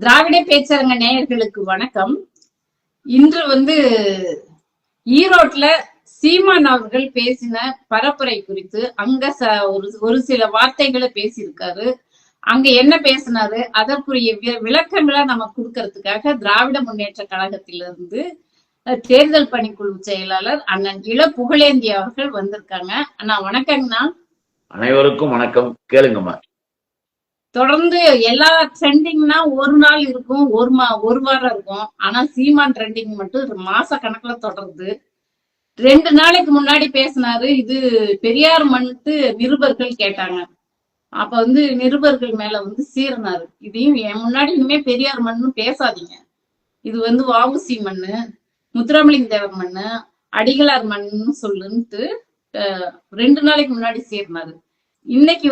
திராவிட பேச்சரங்க நேயர்களுக்கு வணக்கம். இன்று ஈரோட்ல சீமான் அவர்கள் பேசின பரப்புரை குறித்து அங்க ஒரு சில வார்த்தைகளை பேசியிருக்காரு. அங்க என்ன பேசினாரு அதற்குரிய விளக்கங்களை நம்ம கொடுக்கறதுக்காக திராவிட முன்னேற்ற கழகத்திலிருந்து தேர்தல் பணிக்குழு செயலாளர் அண்ணன் இள புகழேந்தி அவர்கள் வந்திருக்காங்க. அண்ணா வணக்கங்கண்ணா. அனைவருக்கும் வணக்கம். கேளுங்கம்மா. தொடர்ந்து எல்லா ட்ரெண்டிங்னா ஒரு நாள் இருக்கும், ஒரு வாரம் இருக்கும். ஆனா சீமான் ட்ரெண்டிங் மட்டும் மாச கணக்குல தொடருது. 2 நாளைக்கு முன்னாடி பேசினாரு, இது பெரியார் மண்ணுக்கு நிருபர்கள் கேட்டாங்க. அப்ப நிருபர்கள் மேல சீறினாரு. இதையும் என் முன்னாடி இனிமே பெரியார் மண்ணு பேசாதீங்க, இது வஉசி மண்ணு, முத்துராமலிங்க தேவர் மண்ணு, அடிகளார் மண்ணுன்னு சொல்லுன்ட்டு 2 நாளைக்கு முன்னாடி சீறினாரு. இன்னைக்கு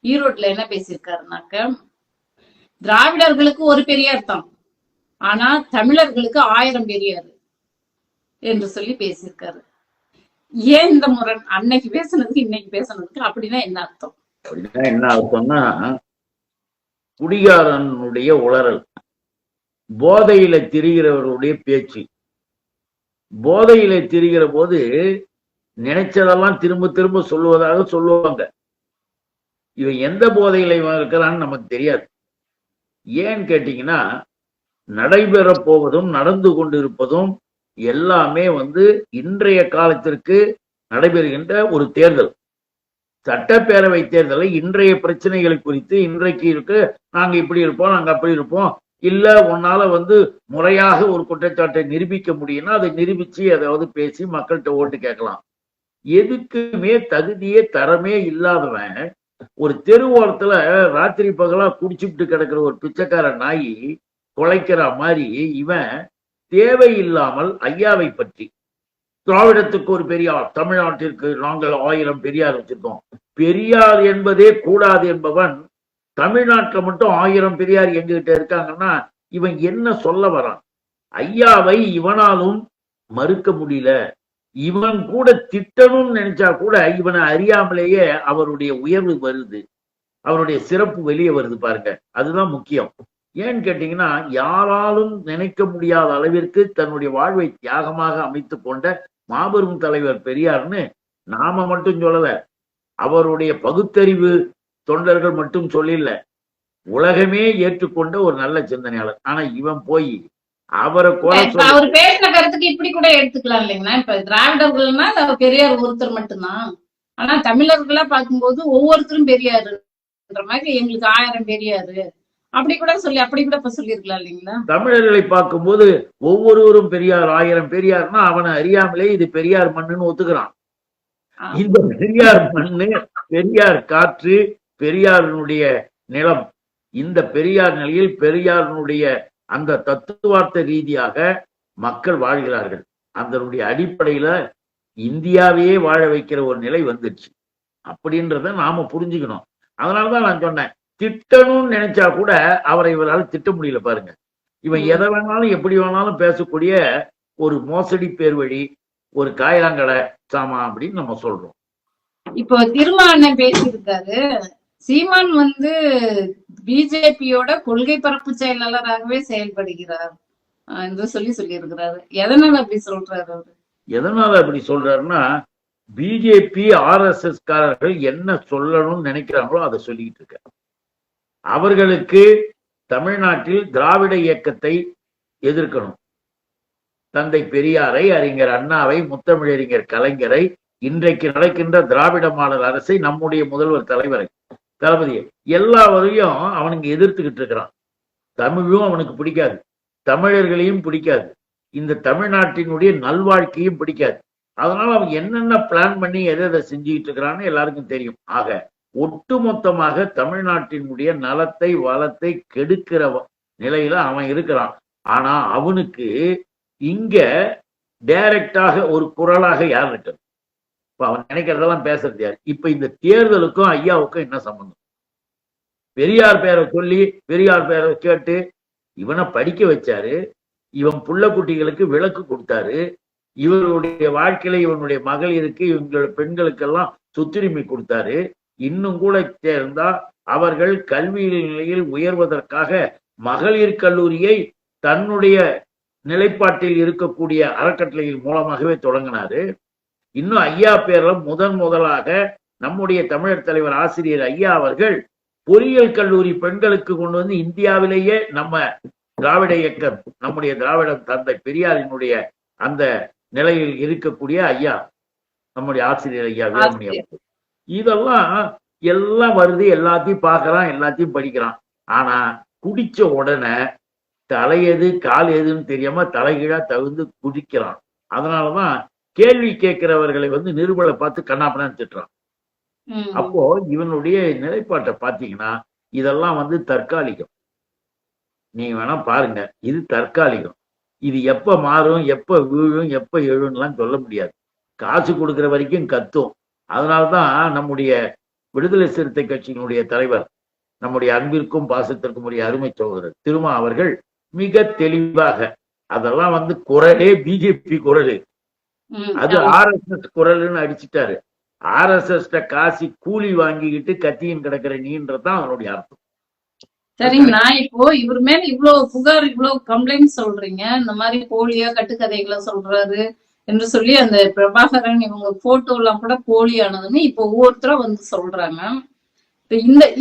ஈரோட்ல என்ன பேசியிருக்காருனாக்க, திராவிடர்களுக்கு ஒரு பெரியார் தான், ஆனா தமிழர்களுக்கு 1000 பெரியார் என்று சொல்லி பேசியிருக்காரு. ஏன் இந்த முறை அன்னைக்கு பேசுனதுக்கு இன்னைக்கு பேசுனதுக்கு அப்படின்னா என்ன அர்த்தம்? என்ன அர்த்தம்னா, குடிகாரனுடைய உளறல், போதையில திரிகிறவருடைய பேச்சு. போதையில திரிகிற போது நினைச்சதெல்லாம் திரும்ப திரும்ப சொல்லுவதாக சொல்லுவாங்க. இவன் எந்த போதையில இருக்கிறான்னு நமக்கு தெரியாது. ஏன்னு கேட்டீங்கன்னா, நடைபெற போவதும் நடந்து கொண்டிருப்பதும் எல்லாமே இன்றைய காலத்திற்கு நடைபெறுகின்ற ஒரு தேர்தல், சட்டப்பேரவை தேர்தலை இன்றைய பிரச்சனைகளை குறித்து, இன்றைக்கு இருக்கு நாங்க இப்படி இருப்போம், நாங்க அப்படி இருப்போம், இல்ல உன்னால முறையாக ஒரு குற்றச்சாட்டை நிரூபிக்க முடியும்னா அதை நிரூபிச்சு அதாவது பேசி மக்கள்கிட்ட ஓட்டு கேட்கலாம். எதுக்குமே தகுதியே தரமே இல்லாதவன் ஒரு தெருவோரத்துல ராத்திரி பகலா குடிச்சுட்டு கிடக்கிற ஒரு பிச்சைக்கார நாய் குலைக்கிற மாதிரி இவன் தேவையில்லாமல் ஐயாவை பற்றி, திராவிடத்துக்கு ஒரு பெரியார், தமிழ்நாட்டிற்கு நாங்கள் 1000 பெரியார் வச்சிருக்கோம், பெரியார் என்பதே கூடாது என்பவன் தமிழ்நாட்டில் மட்டும் 1000 பெரியார் எங்ககிட்ட இருக்காங்கன்னா இவன் என்ன சொல்ல வரான்? ஐயாவை இவனாலும் மறுக்க முடியல. இவன் கூட திட்டணும்னு நினைச்சா கூட இவனை அறியாமலேயே அவருடைய உயர்வு வருது, அவருடைய சிறப்பு வெளியே வருது. பாருங்க, அதுதான் முக்கியம். ஏன்னு கேட்டீங்கன்னா, யாராலும் நினைக்க முடியாத அளவிற்கு தன்னுடைய வாழ்வை தியாகமாக அமைத்து கொண்ட மாபெரும் தலைவர் பெரியார்னு நாம மட்டும் சொல்லல, அவருடைய பகுத்தறிவு தொண்டர்கள் மட்டும் சொல்லல, உலகமே ஏற்றுக்கொண்ட ஒரு நல்ல சிந்தனையாளர். ஆனா இவன் போய் அவரை அவர் பேசின கருத்துக்கு இப்படி கூட எடுத்துக்கலாம் இல்லைங்களா? இப்ப திராவிடர்கள்னா பெரியார் ஒருத்தர் மட்டும்தான், ஆனா தமிழர்களா பார்க்கும்போது ஒவ்வொருத்தரும் பெரியாருன்ற மாதிரி எங்களுக்கு 1000 பெரியாரு அப்படி கூட சொல்லியிருக்கலாம் இல்லைங்களா? தமிழர்களை பார்க்கும்போது ஒவ்வொருவரும் பெரியார், 1000 பெரியார்னா அவனை அறியாமலே இது பெரியார் மண்ணுன்னு ஒத்துக்கிறான். இந்த பெரியார் மண்ணு, பெரியார் காற்று, பெரியாருடைய நிலம், இந்த பெரியார் நிலையில் பெரியாருடைய அந்த தத்துவார்த்த ரீதியாக மக்கள் வாழ்கிறார்கள். அதனுடைய அடிப்படையில இந்தியாவையே வாழ வைக்கிற ஒரு நிலை வந்துடுச்சு. அப்படின்றத நாம புரிஞ்சுக்கணும். அதனாலதான் நான் சொன்னேன், திட்டணும்னு நினைச்சா கூட அவரை இவரால் திட்ட முடியல. பாருங்க, இவன் எதை வேணாலும் எப்படி வேணாலும் பேசக்கூடிய ஒரு மோசடி பேர் வழி, ஒரு காயலாங்கடை சாமா அப்படின்னு நம்ம சொல்றோம். இப்போ திருமாவளவன் பேசியிருக்காரு, சீமான் பிஜேபியோட கொள்கை பரப்பு செயலாளராகவே செயல்படுகிறார் என்று சொல்லியிருக்கிறாரு. எதனால அப்படி சொல்றாரு அவரு? எதனால அப்படி சொல்றாருன்னா, பிஜேபி RSS காரர்கள் என்ன சொல்லணும்னு நினைக்கிறாங்களோ அதை சொல்லிட்டு இருக்காரு. அவர்களுக்கு தமிழ்நாட்டில் திராவிட இயக்கத்தை எதிர்க்கணும், தந்தை பெரியாரை, அறிஞர் அண்ணாவை, முத்தமிழறிஞர் கலைஞரை, இன்றைக்கு நடக்கின்ற திராவிட மாடல் அரசை, நம்முடைய முதல்வர் தலைவரை, தளபதியை, எல்லாவரையும் அவனுக்கு எதிர்த்துக்கிட்டு இருக்கிறான். தமிழும் அவனுக்கு பிடிக்காது, தமிழர்களையும் பிடிக்காது, இந்த தமிழ்நாட்டினுடைய நல்வாழ்க்கையும் பிடிக்காது. அதனால அவன் என்னென்ன பிளான் பண்ணி எதை செஞ்சுக்கிட்டு இருக்கிறான்னு எல்லாருக்கும் தெரியும். ஆக ஒட்டுமொத்தமாக தமிழ்நாட்டினுடைய நலத்தை வளத்தை கெடுக்கிற நிலையில அவன் இருக்கிறான். ஆனா அவனுக்கு இங்க டைரக்டாக ஒரு குரலாக யார் இருக்கிறது? இப்ப அவன் நினைக்கிறதெல்லாம் பேசுறது யார்? இப்ப இந்த தேர்தலுக்கும் ஐயாவுக்கும் என்ன சம்பந்தம்? பெரியார் பேரை சொல்லி, பெரியார் பேரை கேட்டு இவனை படிக்க வச்சாரு, இவன் புள்ள குட்டிகளுக்கு விளக்கு கொடுத்தாரு, இவருடைய வாழ்க்கையில இவனுடைய மகளிருக்கு, இவங்களோட பெண்களுக்கெல்லாம் சொத்துரிமை கொடுத்தாரு. இன்னும் கூட சேர்ந்தா அவர்கள் கல்வி நிலையில் உயர்வதற்காக மகளிர் கல்லூரியை தன்னுடைய நிலைப்பாட்டில் இருக்கக்கூடிய அறக்கட்டளையின் மூலமாகவே தொடங்கினாரு. இன்னும் ஐயா பேர்ல முதலாக நம்முடைய தமிழர் தலைவர் ஆசிரியர் ஐயா அவர்கள் பொறியியல் கல்லூரி பெண்களுக்கு கொண்டு வந்து இந்தியாவிலேயே நம்ம திராவிட இயக்கம், நம்முடைய திராவிட தந்தை பெரியாரினுடைய அந்த நிலையில் இருக்கக்கூடிய ஐயா, நம்முடைய ஆசிரியர் ஐயா வீரமணி அவர்கள். இதெல்லாம் எல்லாம் வருது, எல்லாத்தையும் பார்க்கறான், எல்லாத்தையும் படிக்கிறான். ஆனா குடிச்ச உடனே தலையது கால் எதுன்னு தெரியாம தலைகீழா தவிர்த்து குடிக்கிறான். அதனாலதான் கேள்வி கேட்கிறவர்களை வந்து நிருபலை பார்த்து கண்ணாப்பண்ணான்னு திட்டுறான். அப்போ இவனுடைய நிலைப்பாட்டை பாத்தீங்கன்னா இதெல்லாம் வந்து தற்காலிகம். நீங்க வேணா பாருங்க, இது தற்காலிகம். இது எப்ப மாறும், எப்ப வீழும், எப்ப எழும்லாம் சொல்ல முடியாது. காசு கொடுக்கிற வரைக்கும் கத்தும். அதனால்தான் நம்முடைய விடுதலை சிறுத்தை கட்சியினுடைய தலைவர், நம்முடைய அன்பிற்கும் பாசத்திற்கும் உரிய அருமை சகோதரர் திருமா அவர்கள் மிக தெளிவாக அதெல்லாம் வந்து குரலே பிஜேபி குரலு, அது RSS குரல்னு அடிச்சுட்டாரு. RSS காசி கூலி வாங்கிக்கிட்டு கத்தியின் கிடக்கிற நீன்றதான் அவனுடைய அர்த்தம். சரி, நான் இப்போ இவர் மேல இவ்வளவு புகார், இவ்வளவு கம்ப்ளைண்ட் சொல்றீங்க, இந்த மாதிரி போலியா கட்டுக்கதைகளை சொல்றாரு என்று சொல்லி அந்த பிரபாகரன் இவங்க போட்டோ எல்லாம் கூட போலியானதுன்னு இப்போ ஒவ்வொருத்தரும் வந்து சொல்றாங்க.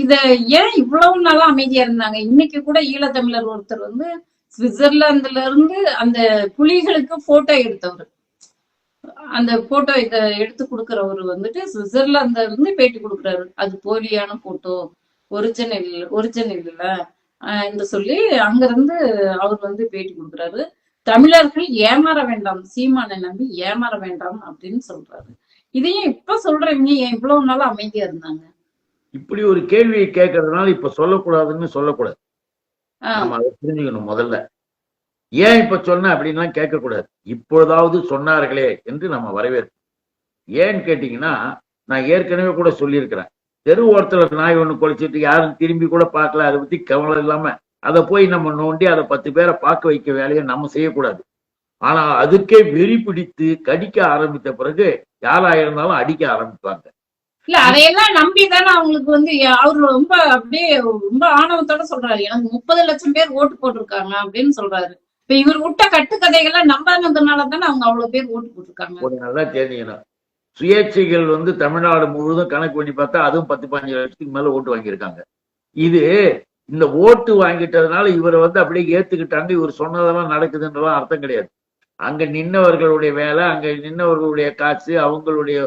இத ஏன் இவ்வளவு நாளா அமைதியா இருந்தாங்க? இன்னைக்கு கூட ஈழத்தமிழர் ஒருத்தர் வந்து சுவிட்சர்லாந்துல இருந்து அந்த புலிகளுக்கு போட்டோ எடுத்தவர், அந்த போட்டோ இத எடுத்து கொடுக்கறவரு வந்துட்டு சுவிட்சர்லாந்துல இருந்து பேட்டி கொடுக்குறாரு. அது போலியான போட்டோ, ஒரிஜினல் இல்ல என்று சொல்லி அங்க இருந்து அவர் வந்து பேட்டி கொடுக்குறாரு. தமிழர்கள் ஏமாற வேண்டாம், சீமானை நம்பி ஏமாற வேண்டாம் அப்படின்னு சொல்றாரு. இதையும் இப்ப சொல்றீங்க, ஏன் இவ்வளவு நாளா அமைதியா இருந்தாங்க? இப்படி ஒரு கேள்வியை கேட்கறதுனால இப்ப சொல்லக்கூடாதுன்னு சொல்லக்கூடாது. நம்ம அதை புரிஞ்சுக்கணும். முதல்ல ஏன் இப்ப சொன்ன அப்படின்லாம் கேட்கக்கூடாது. இப்பொழுதாவது சொன்னார்களே என்று நம்ம வரவேற்போம். ஏன்னு கேட்டீங்கன்னா, நான் ஏற்கனவே கூட சொல்லியிருக்கிறேன், தெரு ஓரத்துல நாய் ஒண்ணு குலைச்சிட்டு யாரும் திரும்பி கூட பார்க்கல, அதை பத்தி கவலை இல்லாம அதை போய் நம்ம நோண்டி அதை 10 பேரை பார்க்க வைக்க வேலையை நம்ம செய்யக்கூடாது. ஆனா அதுக்கே வெறி பிடித்து கடிக்க ஆரம்பித்த பிறகு யாரா இருந்தாலும் அடிக்க ஆரம்பிப்பாங்க. இல்ல, அதையெல்லாம் நம்பிதானே அவங்களுக்கு வந்து அவரு ரொம்ப அப்படியே ரொம்ப ஆணவத்தோட சொல்றாரு, எனக்கு 30 லட்சம் பேர் ஓட்டு போட்டிருக்காங்க அப்படின்னு சொல்றாரு. இப்ப இவர் விட்ட கட்டுக்கதைகளை நம்பாததுனாலதானே அவங்க அவ்வளவு பேர் ஓட்டு போட்டிருக்காங்க. ஒரு நல்லா தெரிஞ்சுக்கணும், சுயேட்சைகள் வந்து தமிழ்நாடு முழுவதும் கணக்கு பண்ணி பார்த்தா அதுவும் 10-15 லட்சத்துக்கு மேல ஓட்டு வாங்கியிருக்காங்க. இது இந்த ஓட்டு வாங்கிட்டதுனால இவரை வந்து அப்படியே ஏத்துக்கிட்டாங்க, இவர் சொன்னதெல்லாம் நடக்குதுன்றதான் அர்த்தம் கிடையாது. அங்க நின்னவர்களுடைய வேலை, அங்க நின்னவர்களுடைய காசு, அவங்களுடைய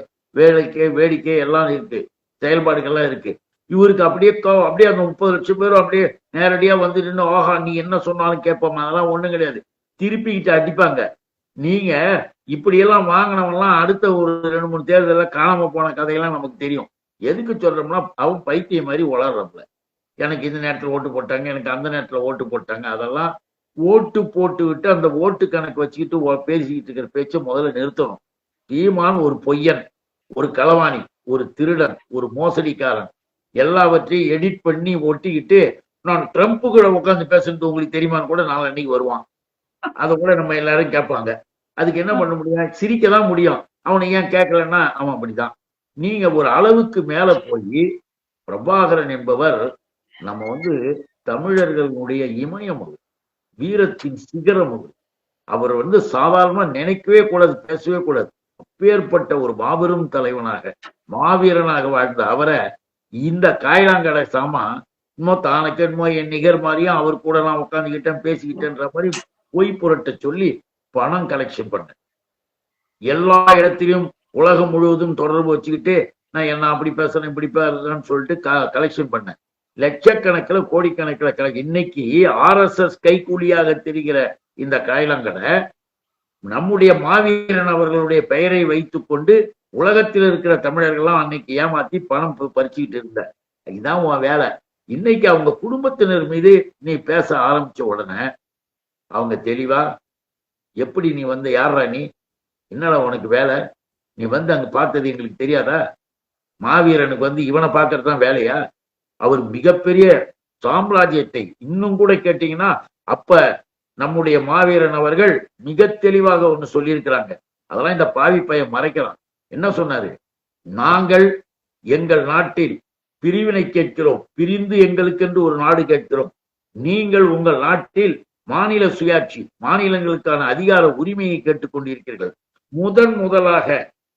வேடிக்கை எல்லாம் இருக்கு, செயல்பாடுகள்லாம் இருக்கு. இவருக்கு அப்படியே அந்த 30 லட்சம் பேரும் அப்படியே நேரடியா வந்து நின்று ஓஹா நீ என்ன சொன்னாலும் கேட்போம், அதெல்லாம் ஒண்ணும் கிடையாது, திருப்பிக்கிட்டு அடிப்பாங்க. நீங்க இப்படியெல்லாம் வாங்கினவெல்லாம் அடுத்த ஒரு 2-3 தேர்தல காணாம போன கதையெல்லாம் நமக்கு தெரியும். எதுக்கு சொல்றோம்னா, அவன் பைத்திய மாதிரி வளர்றப்பல எனக்கு இந்த நேரத்துல ஓட்டு போட்டாங்க, எனக்கு அந்த நேரத்துல ஓட்டு போட்டாங்க, அதெல்லாம் ஓட்டு போட்டு விட்டு அந்த ஓட்டு கணக்கு வச்சுக்கிட்டு பேசிக்கிட்டு இருக்கிற பேச்சை முதல்ல நிறுத்தணும். சீமான் ஒரு பொய்யன், ஒரு களவாணி, ஒரு திருடன், ஒரு மோசடிக்காரன், எல்லாவற்றையும் எடிட் பண்ணி ஒட்டிக்கிட்டு நான் ட்ரம்ப் கூட உட்காந்து பேசுறது உங்களுக்கு தெரியுமான்னு கூட நாளைக்கு வருவான். அதை கூட நம்ம எல்லாரும் கேட்பாங்க. அதுக்கு என்ன பண்ண முடியும்? சிரிக்கதான் முடியும். அவனை ஏன் கேட்கலன்னா அவன் அப்படிதான். நீங்க ஒரு அளவுக்கு மேல போய் பிரபாகரன் என்பவர் நம்ம வந்து தமிழர்களுடைய இமயம், அவர் வீரத்தின் சிகரம், அவர் வந்து சாதாரணமா நினைக்கவே கூடாது, பேசவே கூடாது. அப்பேற்பட்ட ஒரு மாபெரும் தலைவனாக மாவீரனாக வாழ்ந்த அவரை இந்த காயிலாங்கடை சாமா இன்னும் தானக்கு என் நிகர் மாதிரியும் அவர் கூட நான் உட்காந்துக்கிட்டேன் பேசிக்கிட்டேன்ற மாதிரி பொய் புரட்ட சொல்லி பணம் கலெக்ஷன் பண்ண, எல்லா இடத்திலும் உலகம் முழுவதும் தொடர்பு வச்சுக்கிட்டு நான் என்ன அப்படி பேசுறேன் இப்படி பேசுறேன்னு சொல்லிட்டு கலெக்ஷன் பண்ணேன். லட்சக்கணக்கில் கோடிக்கணக்கில் இன்னைக்கு RSS கைக்கூலியாக தெரிகிற இந்த காயிலாங்கடை நம்முடைய மாவீரன் அவர்களுடைய பெயரை வைத்துக் கொண்டு உலகத்தில் இருக்கிற தமிழர்கள்லாம் அன்னைக்கு ஏமாத்தி பணம் பறிச்சுக்கிட்டு இருந்த. இதுதான் உன் வேலை. இன்னைக்கு அவங்க குடும்பத்தினர் மீது நீ பேச ஆரம்பிச்ச உடனே அவங்க தெளிவா, எப்படி நீ வந்து யாரா நீ, என்னடா உனக்கு வேலை, நீ வந்து அங்க பார்த்தது எங்களுக்கு தெரியாதா, மாவீரனுக்கு வந்து இவனை பார்க்கறதுதான் வேலையா, அவர் மிகப்பெரிய சாம்ராஜ்யத்தை இன்னும் கூட கேட்டீங்கன்னா அப்ப நம்முடைய மாவீரன் அவர்கள் மிக தெளிவாக ஒண்ணு சொல்லியிருக்கிறாங்க. அதெல்லாம் இந்த பாவி பையன் மறைக்கிறான். என்ன சொன்னாரு? நாங்கள் எங்கள் நாட்டில் பிரிவினை கேட்கிறோம், பிரிந்து எங்களுக்கென்று ஒரு நாடு கேட்கிறோம். நீங்கள் உங்கள் நாட்டில் மாநில சுயாட்சி, மாநிலங்களுக்கான அதிகார உரிமையை கேட்டுக் கொண்டிருக்கிறீர்கள். முதலாக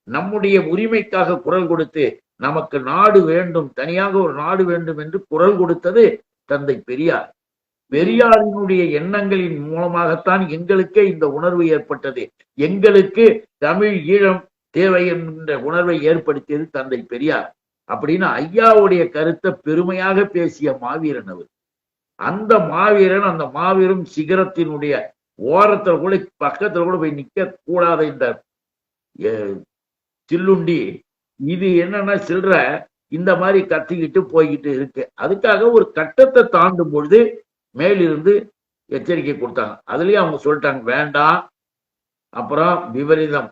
நம்முடைய உரிமைக்காக குரல் கொடுத்து நமக்கு நாடு வேண்டும், தனியாக ஒரு நாடு வேண்டும் என்று குரல் கொடுத்தது தந்தை பெரியார். பெரியாரினுடைய எண்ணங்களின் மூலமாகத்தான் எங்களுக்கே இந்த உணர்வு ஏற்பட்டது. எங்களுக்கு தமிழ் ஈழம் தேவை என்ற உணர்வை ஏற்படுத்தியது தந்தை பெரியார் அப்படின்னு ஐயாவுடைய கருத்தை பெருமையாக பேசிய மாவீரன் அவர். அந்த மாவீரன், அந்த மாபெரும் சிகரத்தினுடைய ஓரத்துல கூட பக்கத்துல கூட போய் நிக்க கூடாத இந்த சில்லுண்டி இது என்னன்னா சில்ற இந்த மாதிரி கத்திக்கிட்டு போய்கிட்டு இருக்கு. அதுக்காக ஒரு கட்டத்தை தாண்டும் பொழுது மேலிருந்து எச்சரிக்கை கொடுத்தாங்க. அதுலயும் அவங்க சொல்லிட்டாங்க வேண்டாம், அப்புறம் விபரீதம்,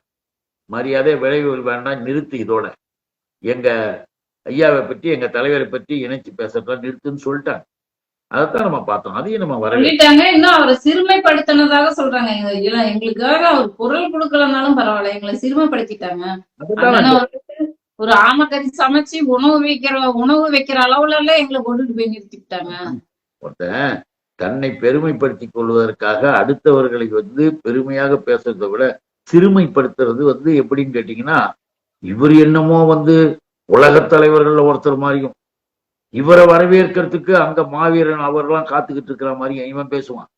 மரியாதை விளைவு வேண்டாம், நிறுத்து, இதோட எங்க ஐயாவை பற்றி எங்க தலைவரை பற்றி இணைச்சு பேசுறதா நிறுத்துன்னு சொல்லிட்டாங்க. அதைத்தான் நம்ம பார்த்தோம். அதையும் நம்ம வரவிட்டாங்க. இன்னும் அவரை சிறுமைப்படுத்தினதாக சொல்றாங்க. எங்களுக்காக அவர் குரல் கொடுக்கலனாலும் பரவாயில்ல, எங்களை சிறுமைப்படுத்திட்டாங்க. ஒரு ஆமக்கறி சமைச்சு உணவு வைக்கிற அளவுல எல்லாம் எங்களை கொண்டுட்டு போய் நிறுத்திட்டாங்க. ஒருத்தன் தன்னை பெருமைப்படுத்திக் கொள்வதற்காக அடுத்தவர்களை பெருமையாக பேசுறதை விட சிறுமைப்படுத்துறது எப்படின்னு கேட்டீங்கன்னா, இவர் என்னமோ உலகத் தலைவர்கள் ஒருத்தர் மாதிரியும், இவரை வரவேற்கிறதுக்கு அங்க மாவீரன் அவர்லாம் காத்துக்கிட்டு இருக்கிற மாதிரி இவன் பேசுவான்.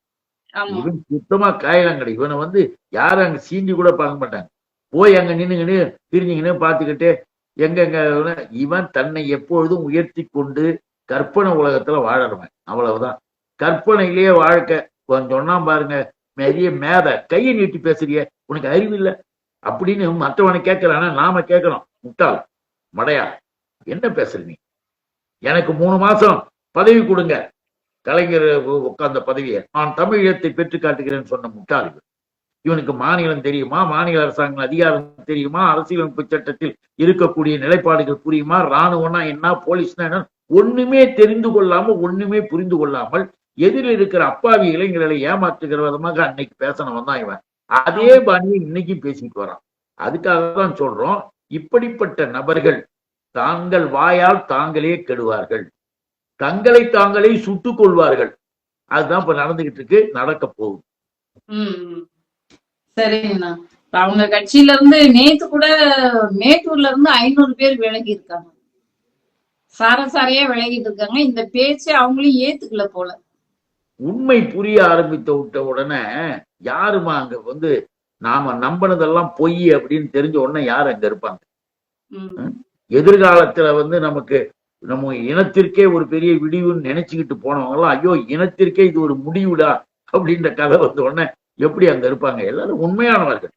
இவன் சுத்தமா காயலாங்கடை. இவனை யாரும் அங்க சீண்டி கூட பார்க்க மாட்டாங்க. போய் அங்க நின்னுங்கன்னு பிரிஞ்சுங்கன்னு பாத்துக்கிட்டு எங்க இவன் தன்னை எப்பொழுதும் உயர்த்தி கொண்டு கற்பனை உலகத்துல வாழறவன், அவ்வளவுதான். கற்பனையிலேயே வாழ்க்கை. சொன்னா பாருங்க, நிறைய மேத கையை நீட்டி பேசுறிய, உனக்கு அறிவு இல்லை அப்படின்னு மற்றவனை கேட்கிறானா, நாம கேட்கிறோம். முட்டாள் மடையா, என்ன பேசுற நீ? எனக்கு 3 மாசம் பதவி கொடுங்க, கலைஞர் உட்கார்ந்த பதவியை நான் தமிழீழத்தை பெற்று காட்டுகிறேன்னு சொன்ன முட்டாள் இவனுக்கு மாநிலம் தெரியுமா? மாநில அரசாங்க அதிகாரம் தெரியுமா? அரசியலமைப்பு சட்டத்தில் இருக்கக்கூடிய நிலைப்பாடுகள் புரியுமா? ராணுவம்னா என்ன, போலீஸ்னா என்ன, ஒண்ணுமே தெரிந்து கொள்ளாமல், ஒண்ணுமே புரிந்து கொள்ளாமல் எதிரில் இருக்கிற அப்பாவி இளைஞர்களை ஏமாற்றுகிற விதமாக அன்னைக்கு பேசணவன் தான் இவன். அதே பாணியை இன்னைக்கு பேசிட்டு வரான். அதுக்காக தான் சொல்றோம், இப்படிப்பட்ட நபர்கள் தாங்கள் வாயால் தாங்களே கெடுவார்கள், தங்களை தாங்களே சுட்டுக் கொள்வார்கள். அதுதான் இப்ப நடந்துகிட்டு இருக்கு, நடக்க போகுது. சரிங்கண்ணா. அவங்க கட்சியில இருந்து நேத்து கூட மேட்டூர்ல இருந்து 500 பேர் விலகி இருக்காங்க, சாரசாரையா விலகிட்டு இருக்காங்க. இந்த பேச்சு அவங்களையும் ஏத்துக்கல போல. உண்மை புரிய ஆரம்பித்த விட்ட உடனே யாருமா அங்க நாம நம்பினதெல்லாம் பொய் அப்படின்னு தெரிஞ்ச உடனே யாரு அங்க இருப்பாங்க? எதிர்காலத்துல நமக்கு நம்ம இனத்திற்கே ஒரு பெரிய விடிவுன்னு நினைச்சுக்கிட்டு போனவங்க எல்லாம், ஐயோ இனத்திற்கே இது ஒரு முடிவுடா அப்படின்ற கதை வந்த உடனே எப்படி அங்க இருப்பாங்க? எல்லாரும் உண்மையானவர்கள்,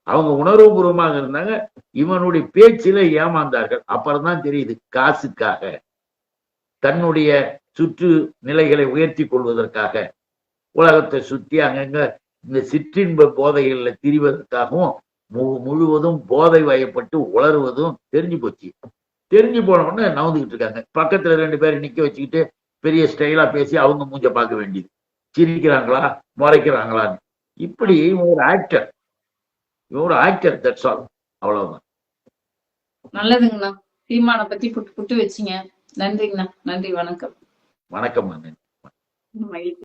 அவங்க உணர்வுபூர்வமாக இருந்தாங்க. இவனுடைய பேச்சில ஏமாந்தார்கள். அப்புறம் தான் தெரியுது, காசுக்காக, தன்னுடைய சுற்று நிலைகளை உயர்த்தி கொள்வதற்காக, உலகத்தை சுத்தி அங்கங்க இந்த சிற்றின்ப போதைகள்ல திரிவதற்காகவும் முழுவதும் போதை வயப்பட்டு உளறுவதும் தெரிஞ்சு போச்சு. தெரிஞ்சு போன உடனே நவுந்துகிட்டு இருக்காங்க. பக்கத்துல 2 பேரை நிக்க வச்சுக்கிட்டு பெரிய ஸ்டைலா பேசி அவங்க மூஞ்ச பார்க்க வேண்டியது, சிரிக்கிறாங்களா முறைக்கிறாங்களான்னு. இப்படி ஒரு ஆக்டர், ஒரு ஆக்டர், தட்ஸ் ஆல், அவ்வளவுதான். நல்லதுங்கண்ணா. சீமான பத்தி புட்டு வச்சீங்க. நன்றிங்கண்ணா. நன்றி, வணக்கம். வணக்கம். மகிழ்ச்சி.